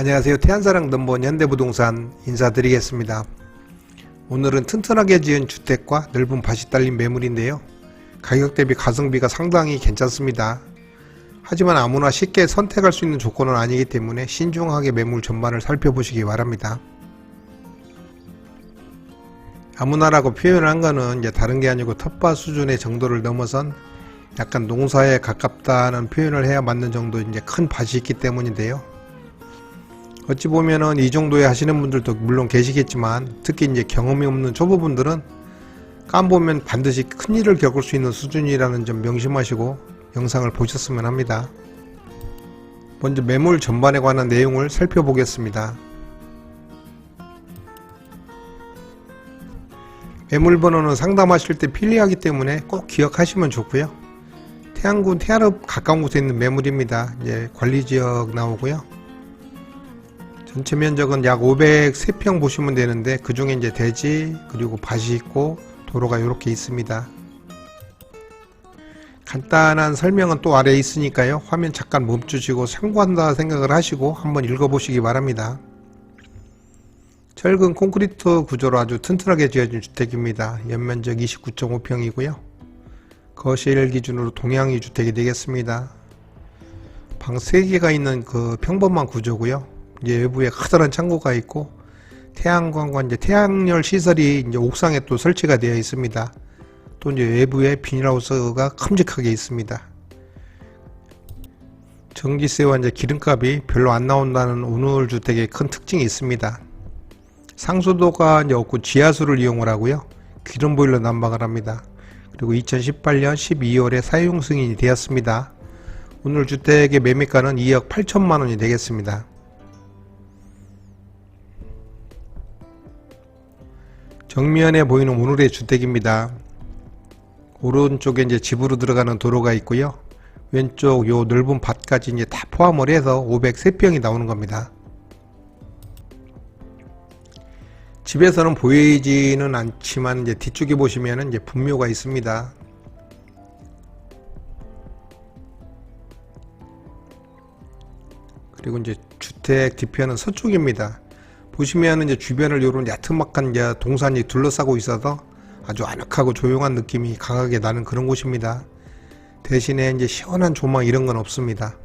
안녕하세요. 태안사랑 넘버원 현대부동산 인사드리겠습니다. 오늘은 튼튼하게 지은 주택과 넓은 밭이 딸린 매물인데요. 가격 대비 가성비가 상당히 괜찮습니다. 하지만 아무나 쉽게 선택할 수 있는 조건은 아니기 때문에 신중하게 매물 전반을 살펴보시기 바랍니다. 아무나라고 표현한 거는 이제 다른 게 아니고 텃밭 수준의 정도를 넘어선 약간 농사에 가깝다는 표현을 해야 맞는 정도 이제 큰 밭이 있기 때문인데요. 어찌 보면은 이 정도에 하시는 분들도 물론 계시겠지만 특히 이제 경험이 없는 초보분들은 깜보면 반드시 큰일을 겪을 수 있는 수준이라는 점 명심하시고 영상을 보셨으면 합니다. 먼저 매물 전반에 관한 내용을 살펴보겠습니다. 매물 번호는 상담하실 때 필요하기 때문에 꼭 기억하시면 좋고요. 태안군 태안읍 가까운 곳에 있는 매물입니다. 이제 관리지역 나오고요. 전체 면적은 약 503평 보시면 되는데 그 중에 이제 대지 그리고 밭이 있고 도로가 이렇게 있습니다. 간단한 설명은 또 아래에 있으니까요. 화면 잠깐 멈추시고 참고한다 생각을 하시고 한번 읽어보시기 바랍니다. 철근 콘크리트 구조로 아주 튼튼하게 지어진 주택입니다. 연면적 29.5평이고요. 거실 기준으로 동양이 주택이 되겠습니다. 방 3개가 있는 그 평범한 구조고요. 이제 외부에 커다란 창고가 있고 태양광과 이제 태양열 시설이 이제 옥상에 또 설치가 되어 있습니다. 또 이제 외부에 비닐하우스가 큼직하게 있습니다. 전기세와 이제 기름값이 별로 안 나온다는 오늘 주택의 큰 특징이 있습니다. 상수도가 이제 없고 지하수를 이용을 하고요. 기름 보일러 난방을 합니다. 그리고 2018년 12월에 사용 승인이 되었습니다. 오늘 주택의 매매가는 2억 8천만 원이 되겠습니다. 정면에 보이는 오늘의 주택입니다. 오른쪽에 이제 집으로 들어가는 도로가 있고요. 왼쪽 요 넓은 밭까지 이제 다 포함을 해서 503평이 나오는 겁니다. 집에서는 보이지는 않지만 이제 뒤쪽에 보시면은 이제 분묘가 있습니다. 그리고 이제 주택 뒤편은 서쪽입니다. 보시면은 이제 주변을 요런 야트막한 이제 동산이 둘러싸고 있어서 아주 아늑하고 조용한 느낌이 강하게 나는 그런 곳입니다. 대신에 이제 시원한 조망 이런 건 없습니다.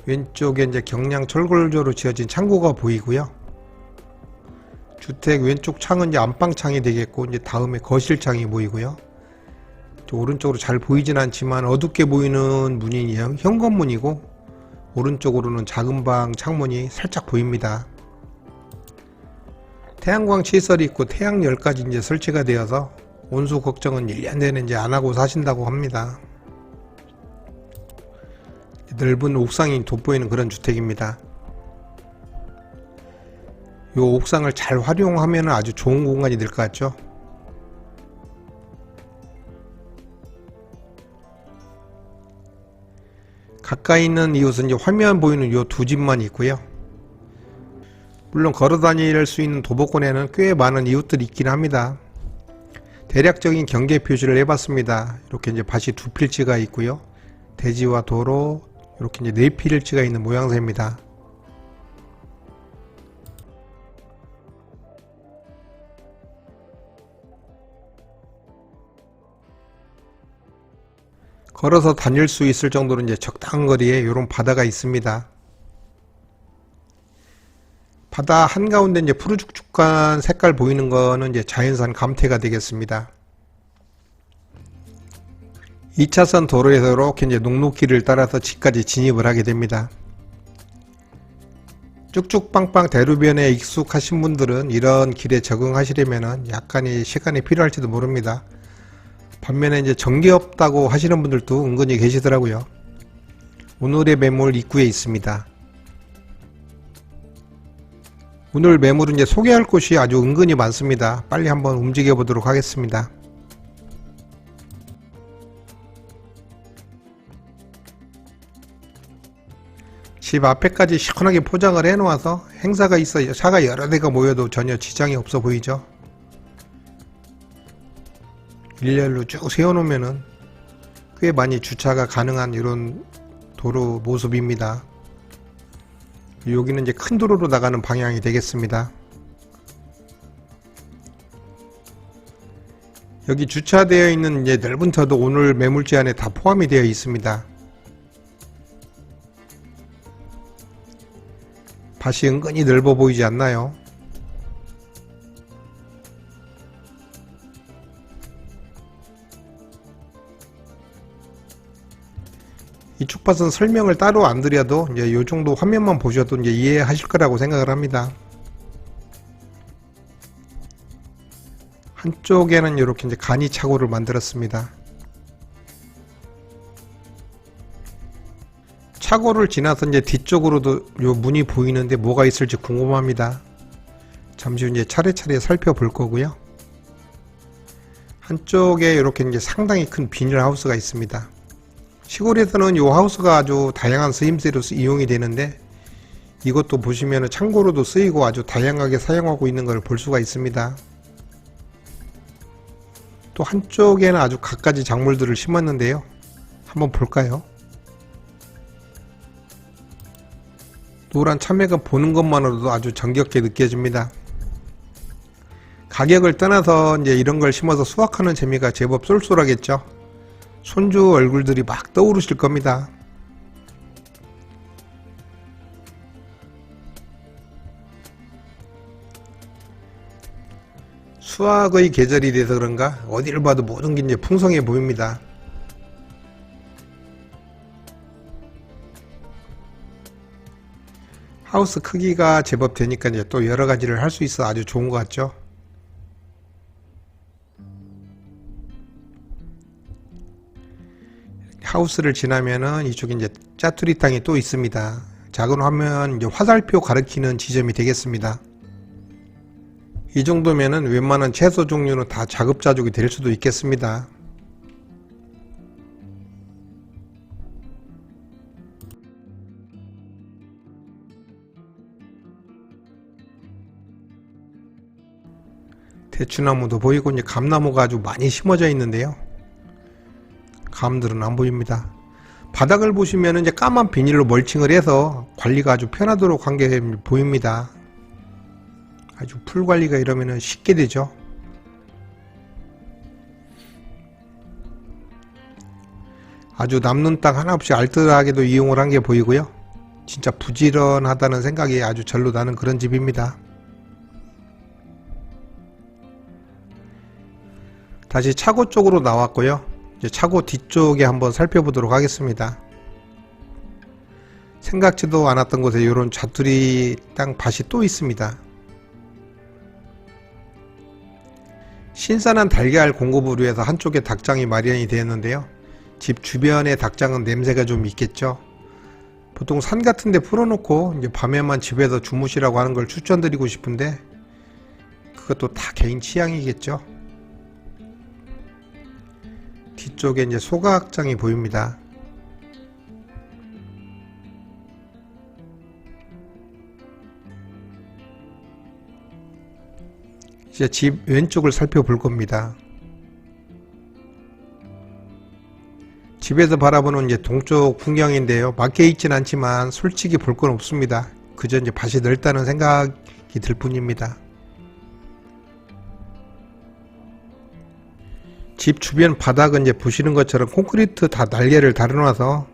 왼쪽에 이제 경량 철골조로 지어진 창고가 보이고요. 주택 왼쪽 창은 이제 안방창이 되겠고 이제 다음에 거실창이 보이고요. 오른쪽으로 잘 보이진 않지만 어둡게 보이는 문이 현관문이고 오른쪽으로는 작은 방 창문이 살짝 보입니다. 태양광 시설이 있고 태양열까지 이제 설치가 되어서 온수 걱정은 1년 내내 이제 안 하고 사신다고 합니다. 넓은 옥상이 돋보이는 그런 주택입니다. 이 옥상을 잘 활용하면 아주 좋은 공간이 될 것 같죠? 가까이 있는 이웃은 이제 화면 보이는 요 두 집만 있고요. 물론 걸어 다닐 수 있는 도보권에는 꽤 많은 이웃들이 있긴 합니다. 대략적인 경계 표시를 해봤습니다. 이렇게 이제 밭이 두 필지가 있고요. 대지와 도로 이렇게 이제 네 필지가 있는 모양새입니다. 걸어서 다닐 수 있을 정도로 이제 적당한 거리에 이런 바다가 있습니다. 바다 한가운데 이제 푸르죽죽한 색깔 보이는 거는 이제 자연산 감태가 되겠습니다. 2차선 도로에서 이렇게 이제 녹록길을 따라서 집까지 진입을 하게 됩니다. 쭉쭉빵빵 대로변에 익숙하신 분들은 이런 길에 적응하시려면 약간의 시간이 필요할지도 모릅니다. 반면에 이제 전기 없다고 하시는 분들도 은근히 계시더라고요. 오늘의 매물 입구에 있습니다. 오늘 매물은 이제 소개할 곳이 아주 은근히 많습니다. 빨리 한번 움직여 보도록 하겠습니다. 집 앞에까지 시원하게 포장을 해 놓아서 행사가 있어 차가 여러 대가 모여도 전혀 지장이 없어 보이죠. 일렬로 쭉 세워놓으면은 꽤 많이 주차가 가능한 이런 도로 모습입니다. 여기는 이제 큰 도로로 나가는 방향이 되겠습니다. 여기 주차되어 있는 이제 넓은 터도 오늘 매물 제한에 다 포함이 되어 있습니다. 밭이 은근히 넓어 보이지 않나요? 이쪽 밭은 설명을 따로 안 드려도 이제 이 정도 화면만 보셔도 이제 이해하실 거라고 생각을 합니다. 한쪽에는 이렇게 이제 간이 차고를 만들었습니다. 차고를 지나서 이제 뒤쪽으로도 요 문이 보이는데 뭐가 있을지 궁금합니다. 잠시 후 이제 차례차례 살펴볼 거고요. 한쪽에 이렇게 이제 상당히 큰 비닐하우스가 있습니다. 시골에서는 이 하우스가 아주 다양한 쓰임새로 이용이 되는데 이것도 보시면 창고로도 쓰이고 아주 다양하게 사용하고 있는 걸 볼 수가 있습니다. 또 한쪽에는 아주 갖가지 작물들을 심었는데요. 한번 볼까요? 노란 참외가 보는 것만으로도 아주 정겹게 느껴집니다. 가격을 떠나서 이제 이런 걸 심어서 수확하는 재미가 제법 쏠쏠하겠죠. 손주 얼굴들이 막 떠오르실 겁니다. 수확의 계절이 돼서 그런가 어디를 봐도 모든 게 이제 풍성해 보입니다. 하우스 크기가 제법 되니까 이제 또 여러 가지를 할 수 있어 아주 좋은 것 같죠. 하우스를 지나면은 이쪽에 이제 짜투리 땅이 또 있습니다. 작은 화면 이제 화살표 가리키는 지점이 되겠습니다. 이 정도면은 웬만한 채소 종류는 다 자급자족이 될 수도 있겠습니다. 대추나무도 보이고 이제 감나무가 아주 많이 심어져 있는데요. 감들은 안 보입니다. 바닥을 보시면 이제 까만 비닐로 멀칭을 해서 관리가 아주 편하도록 한 게 보입니다. 아주 풀 관리가 이러면 쉽게 되죠. 아주 남는 땅 하나 없이 알뜰하게도 이용을 한 게 보이고요. 진짜 부지런하다는 생각이 아주 절로 나는 그런 집입니다. 다시 차고 쪽으로 나왔고요. 이제 차고 뒤쪽에 한번 살펴보도록 하겠습니다. 생각지도 않았던 곳에 이런 자투리 땅 밭이 또 있습니다. 신선한 달걀 공급을 위해서 한쪽에 닭장이 마련이 되었는데요. 집 주변의 닭장은 냄새가 좀 있겠죠. 보통 산 같은 데 풀어놓고 이제 밤에만 집에서 주무시라고 하는 걸 추천드리고 싶은데 그것도 다 개인 취향이겠죠. 뒤쪽에 이제 소각장이 보입니다. 이제 집 왼쪽을 살펴볼 겁니다. 집에서 바라보는 이제 동쪽 풍경인데요. 막혀 있진 않지만 솔직히 볼 건 없습니다. 그저 이제 밭이 넓다는 생각이 들 뿐입니다. 집 주변 바닥은 이제 보시는 것처럼 콘크리트 다 날개를 달아놔서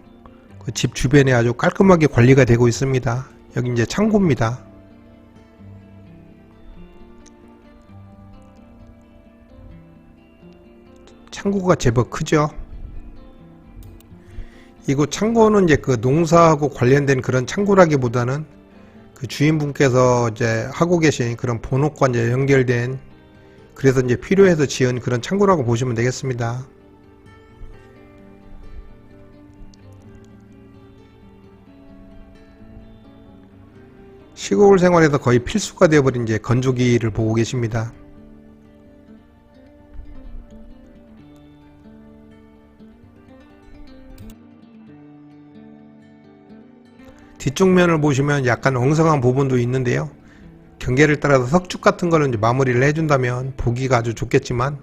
그 집 주변에 아주 깔끔하게 관리가 되고 있습니다. 여기 이제 창고입니다. 창고가 제법 크죠. 이곳 창고는 이제 그 농사하고 관련된 그런 창고라기보다는 그 주인분께서 이제 하고 계신 그런 본업과 이제 연결된 그래서 이제 필요해서 지은 그런 창고라고 보시면 되겠습니다. 시골 생활에서 거의 필수가 되어버린 이제 건조기를 보고 계십니다. 뒤쪽 면을 보시면 약간 엉성한 부분도 있는데요. 경계를 따라서 석축 같은 거는 이제 마무리를 해준다면 보기가 아주 좋겠지만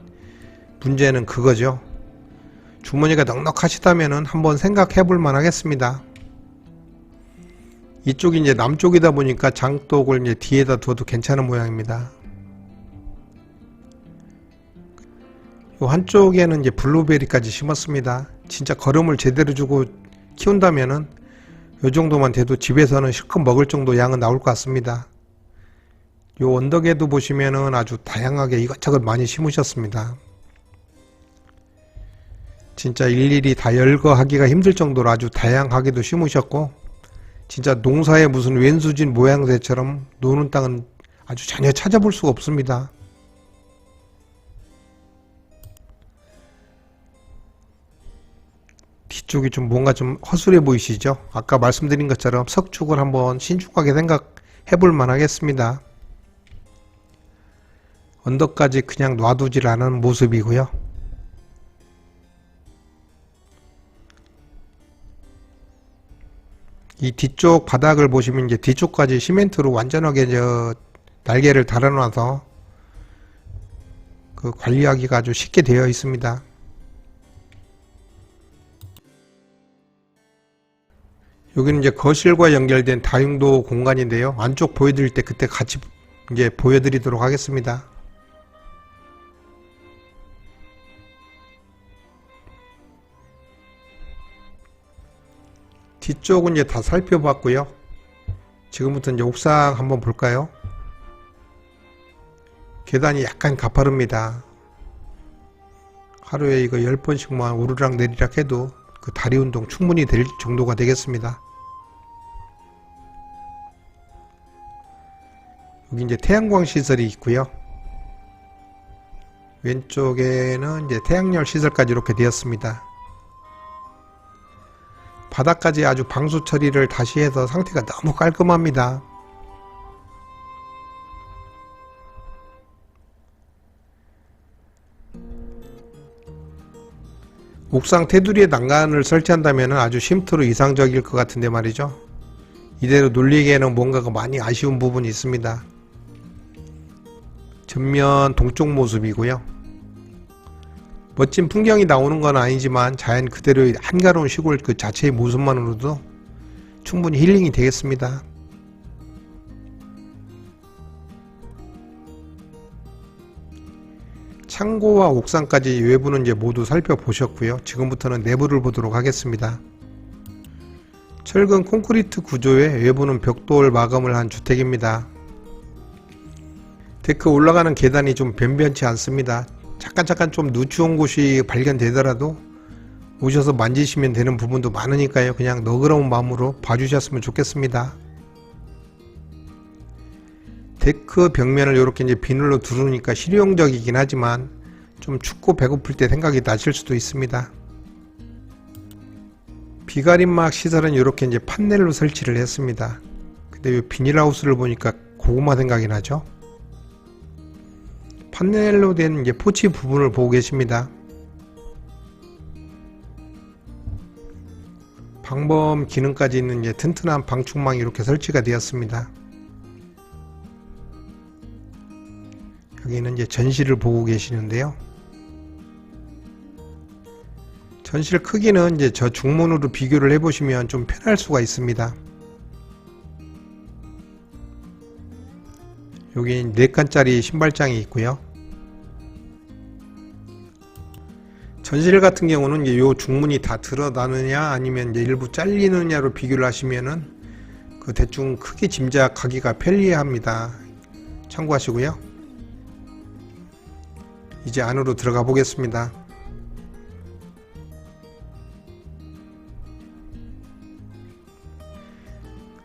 문제는 그거죠. 주머니가 넉넉하시다면 한번 생각해 볼 만 하겠습니다. 이쪽이 이제 남쪽이다 보니까 장독을 이제 뒤에다 둬도 괜찮은 모양입니다. 요 한쪽에는 이제 블루베리까지 심었습니다. 진짜 거름을 제대로 주고 키운다면은 요 정도만 돼도 집에서는 실컷 먹을 정도 양은 나올 것 같습니다. 요 언덕에도 보시면은 아주 다양하게 이것저것 많이 심으셨습니다. 진짜 일일이 다 열거하기가 힘들 정도로 아주 다양하게도 심으셨고, 진짜 농사에 무슨 왼수진 모양새처럼 노는 땅은 아주 전혀 찾아볼 수가 없습니다. 뒤쪽이 좀 뭔가 좀 허술해 보이시죠? 아까 말씀드린 것처럼 석축을 한번 신중하게 생각해 볼 만하겠습니다. 언덕까지 그냥 놔두질 않은 모습이고요. 이 뒤쪽 바닥을 보시면 이제 뒤쪽까지 시멘트로 완전하게 날개를 달아놔서 그 관리하기가 아주 쉽게 되어 있습니다. 여기는 이제 거실과 연결된 다용도 공간인데요. 안쪽 보여드릴 때 그때 같이 이제 보여드리도록 하겠습니다. 뒤쪽은 이제 다 살펴봤고요. 지금부터 이제 옥상 한번 볼까요? 계단이 약간 가파릅니다. 하루에 이거 10번씩만 오르락 내리락 해도 그 다리 운동 충분히 될 정도가 되겠습니다. 여기 이제 태양광 시설이 있고요. 왼쪽에는 이제 태양열 시설까지 이렇게 되었습니다. 바닥까지 아주 방수 처리를 다시 해서 상태가 너무 깔끔합니다. 옥상 테두리에 난간을 설치한다면 아주 쉼터로 이상적일 것 같은데 말이죠. 이대로 놀리기에는 뭔가가 많이 아쉬운 부분이 있습니다. 전면 동쪽 모습이고요. 멋진 풍경이 나오는 건 아니지만 자연 그대로의 한가로운 시골 그 자체의 모습만으로도 충분히 힐링이 되겠습니다. 창고와 옥상까지 외부는 이제 모두 살펴보셨고요. 지금부터는 내부를 보도록 하겠습니다. 철근 콘크리트 구조의 외부는 벽돌 마감을 한 주택입니다. 데크 올라가는 계단이 좀 변변치 않습니다. 잠깐 좀 누추한 곳이 발견되더라도 오셔서 만지시면 되는 부분도 많으니까요. 그냥 너그러운 마음으로 봐주셨으면 좋겠습니다. 데크 벽면을 이렇게 이제 비늘로 두르니까 실용적이긴 하지만 좀 춥고 배고플 때 생각이 나실 수도 있습니다. 비가림막 시설은 이렇게 이제 판넬로 설치를 했습니다. 근데 이 비닐하우스를 보니까 고구마 생각이 나죠. 판넬로 된 이제 포치 부분을 보고 계십니다. 방범 기능까지 있는 이제 튼튼한 방충망이 이렇게 설치가 되었습니다. 여기는 이제 전실을 보고 계시는데요. 전실 크기는 이제 저 중문으로 비교를 해보시면 좀 편할 수가 있습니다. 여기 4칸짜리 신발장이 있고요. 전실 같은 경우는 이제 요 중문이 다 드러나느냐 아니면 이제 일부 잘리느냐로 비교를 하시면은 그 대충 크기 짐작하기가 편리합니다. 참고하시고요. 이제 안으로 들어가 보겠습니다.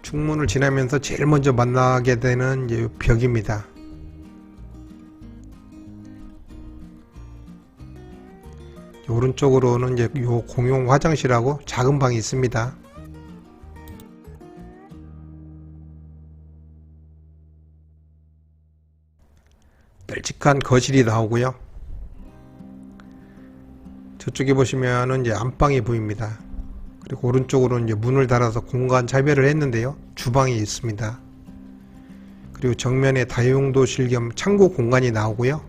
중문을 지나면서 제일 먼저 만나게 되는 이제 벽입니다. 오른쪽으로는 이제 요 공용 화장실하고 작은 방이 있습니다. 널찍한 거실이 나오고요. 저쪽에 보시면은 이제 안방이 보입니다. 그리고 오른쪽으로는 이제 문을 달아서 공간 차별을 했는데요. 주방이 있습니다. 그리고 정면에 다용도실 겸 창고 공간이 나오고요.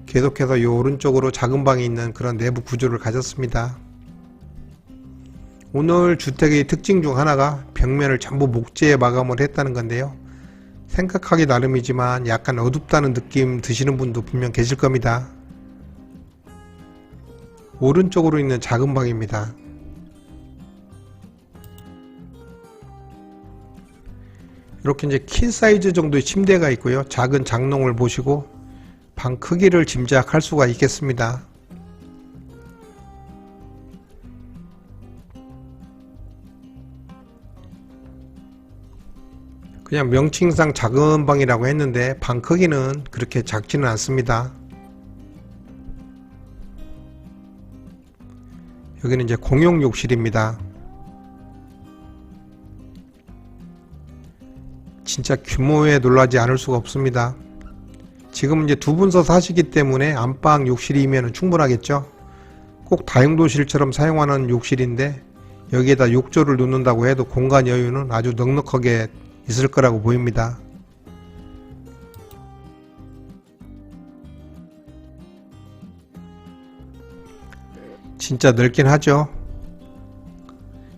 계속해서 이 오른쪽으로 작은 방이 있는 그런 내부 구조를 가졌습니다. 오늘 주택의 특징 중 하나가 벽면을 전부 목재에 마감을 했다는 건데요. 생각하기 나름이지만 약간 어둡다는 느낌 드시는 분도 분명 계실 겁니다. 오른쪽으로 있는 작은 방입니다. 이렇게 이제 퀸 사이즈 정도의 침대가 있고요. 작은 장롱을 보시고 방 크기를 짐작할 수가 있겠습니다. 그냥 명칭상 작은 방이라고 했는데 방 크기는 그렇게 작지는 않습니다. 여기는 이제 공용 욕실입니다. 진짜 규모에 놀라지 않을 수가 없습니다. 지금 이제 두 분서 사시기 때문에 안방 욕실이면 충분하겠죠. 꼭 다용도실처럼 사용하는 욕실인데 여기에다 욕조를 놓는다고 해도 공간 여유는 아주 넉넉하게 있을 거라고 보입니다. 진짜 넓긴 하죠.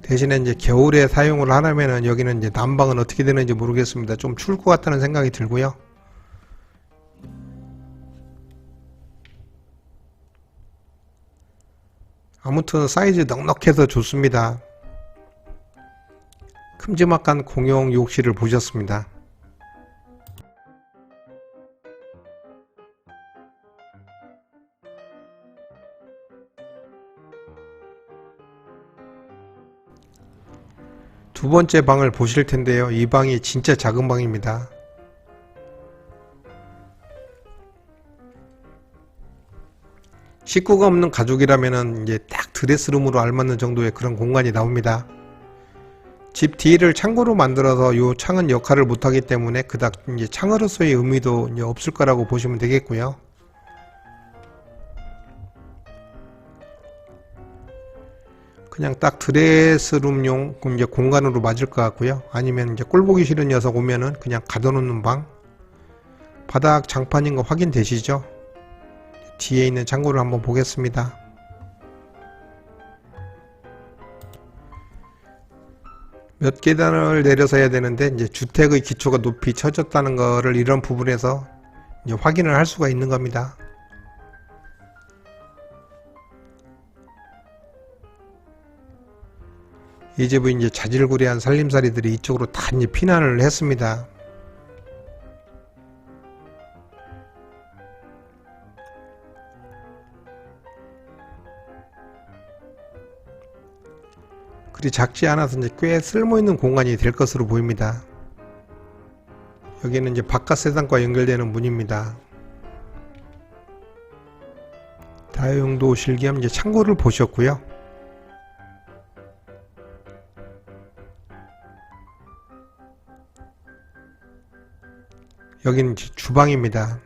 대신에 이제 겨울에 사용을 하려면은 여기는 이제 난방은 어떻게 되는지 모르겠습니다. 좀 추울 것 같다는 생각이 들고요. 아무튼 사이즈 넉넉해서 좋습니다. 큼지막한 공용 욕실을 보셨습니다. 두 번째 방을 보실 텐데요. 이 방이 진짜 작은 방입니다. 식구가 없는 가족이라면 이제 딱 드레스룸으로 알맞는 정도의 그런 공간이 나옵니다. 집 뒤를 창고로 만들어서 요 창은 역할을 못하기 때문에 그닥 이제 창으로서의 의미도 이제 없을 거라고 보시면 되겠고요. 그냥 딱 드레스룸용 이제 공간으로 맞을 것 같고요. 아니면 이제 꼴보기 싫은 녀석 오면은 그냥 가둬놓는 방. 바닥 장판인 거 확인되시죠? 뒤에 있는 창고를 한번 보겠습니다. 몇 계단을 내려서 해야 되는데 이제 주택의 기초가 높이 쳐졌다는 거를 이런 부분에서 이제 확인을 할 수가 있는 겁니다. 이 집은 이제 자질구레한 살림살이들이 이쪽으로 다 이제 피난을 했습니다. 그리 작지 않아서 이제 꽤 쓸모있는 공간이 될 것으로 보입니다. 여기는 이제 바깥 세상과 연결되는 문입니다. 다용도실 겸 이제 창고를 보셨고요. 여기는 이제 주방입니다.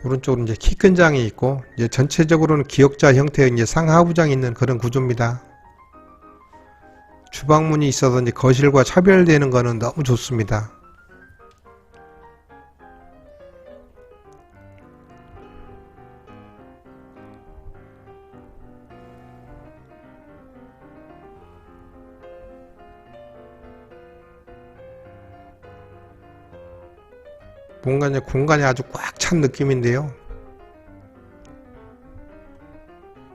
오른쪽으로 이제 키 큰 장이 있고 이제 전체적으로는 기역자 형태의 이제 상하부장이 있는 그런 구조입니다. 주방문이 있어서 이제 거실과 차별되는 거는 너무 좋습니다. 뭔가 이제 공간이 아주 꽉 찬 느낌인데요.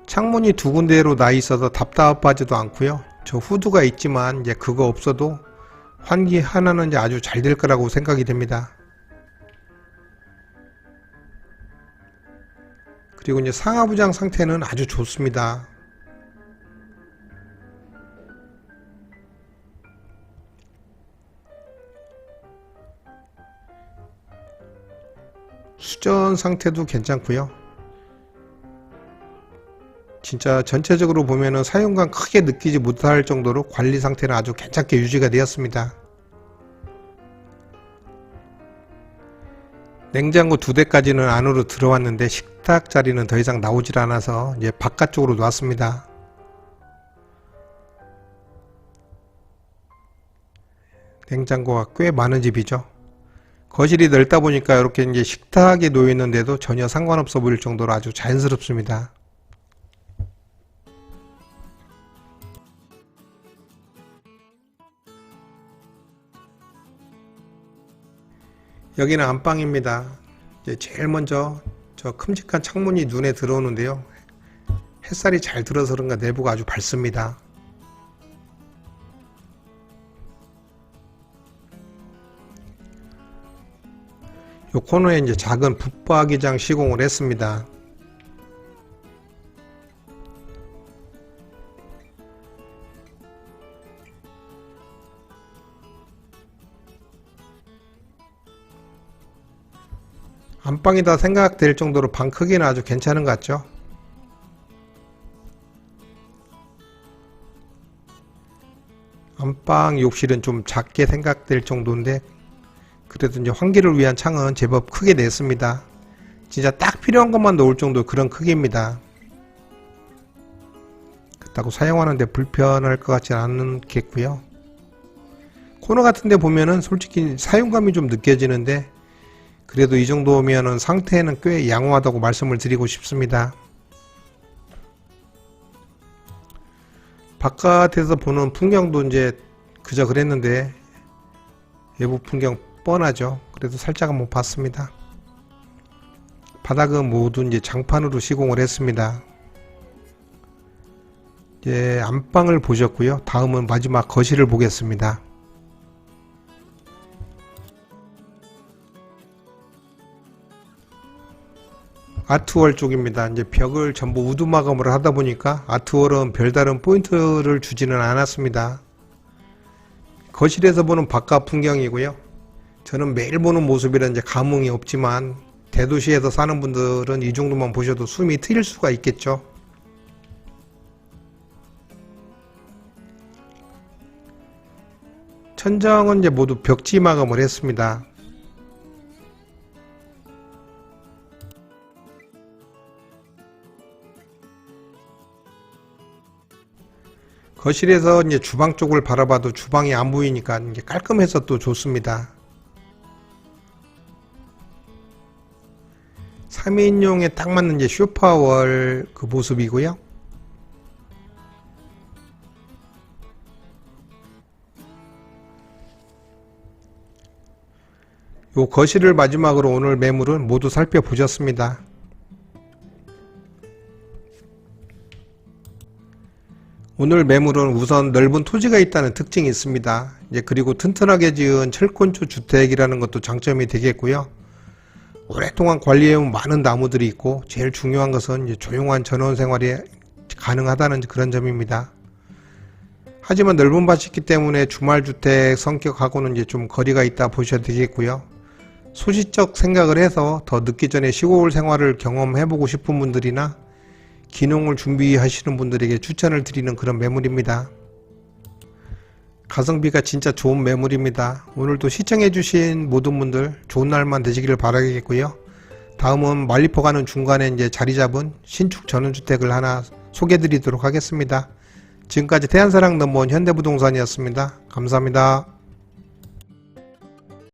창문이 두 군데로 나 있어서 답답하지도 않고요. 저 후드가 있지만 이제 그거 없어도 환기 하나는 이제 아주 잘 될 거라고 생각이 됩니다. 그리고 이제 상하부장 상태는 아주 좋습니다. 수전 상태도 괜찮고요. 진짜 전체적으로 보면은 사용감 크게 느끼지 못할 정도로 관리 상태는 아주 괜찮게 유지가 되었습니다. 냉장고 2대까지는 안으로 들어왔는데 식탁 자리는 더 이상 나오질 않아서 이제 바깥쪽으로 놨습니다. 냉장고가 꽤 많은 집이죠. 거실이 넓다 보니까 이렇게 이제 식탁에 놓여 있는데도 전혀 상관없어 보일 정도로 아주 자연스럽습니다. 여기는 안방입니다. 이제 제일 먼저 저 큼직한 창문이 눈에 들어오는데요. 햇살이 잘 들어서 그런가 내부가 아주 밝습니다. 요 코너에 이제 작은 붙박이장 시공을 했습니다. 안방이다 생각될 정도로 방 크기는 아주 괜찮은 것 같죠? 안방 욕실은 좀 작게 생각될 정도인데 그래도 이제 환기를 위한 창은 제법 크게 냈습니다. 진짜 딱 필요한 것만 넣을 정도 그런 크기입니다. 그렇다고 사용하는데 불편할 것 같지는 않겠고요. 코너 같은 데 보면은 솔직히 사용감이 좀 느껴지는데 그래도 이 정도면은 상태는 꽤 양호하다고 말씀을 드리고 싶습니다. 바깥에서 보는 풍경도 이제 그저 그랬는데 외부 풍경 뻔하죠. 그래도 살짝 한번 봤습니다. 바닥은 모두 이제 장판으로 시공을 했습니다. 이제 안방을 보셨고요. 다음은 마지막 거실을 보겠습니다. 아트월 쪽입니다. 이제 벽을 전부 우드 마감을 하다 보니까 아트월은 별다른 포인트를 주지는 않았습니다. 거실에서 보는 바깥 풍경이고요. 저는 매일 보는 모습이라 이제 감흥이 없지만 대도시에서 사는 분들은 이 정도만 보셔도 숨이 트일 수가 있겠죠. 천장은 이제 모두 벽지 마감을 했습니다. 거실에서 이제 주방 쪽을 바라봐도 주방이 안 보이니까 이게 깔끔해서 또 좋습니다. 3인용에 딱 맞는 이제 쇼파월 그 모습이고요. 요 거실을 마지막으로 오늘 매물은 모두 살펴보셨습니다. 오늘 매물은 우선 넓은 토지가 있다는 특징이 있습니다. 이제 그리고 튼튼하게 지은 철건축 주택이라는 것도 장점이 되겠고요. 오랫동안 관리해온 많은 나무들이 있고 제일 중요한 것은 이제 조용한 전원 생활이 가능하다는 그런 점입니다. 하지만 넓은 밭이 있기 때문에 주말주택 성격하고는 이제 좀 거리가 있다 보셔야 되겠고요. 소시적 생각을 해서 더 늦기 전에 시골 생활을 경험해보고 싶은 분들이나 기농을 준비하시는 분들에게 추천을 드리는 그런 매물입니다. 가성비가 진짜 좋은 매물입니다. 오늘도 시청해주신 모든 분들 좋은 날만 되시기를 바라겠고요. 다음은 말리포 가는 중간에 이제 자리 잡은 신축 전원주택을 하나 소개해드리도록 하겠습니다. 지금까지 태안사랑 넘버원 현대부동산이었습니다. 감사합니다.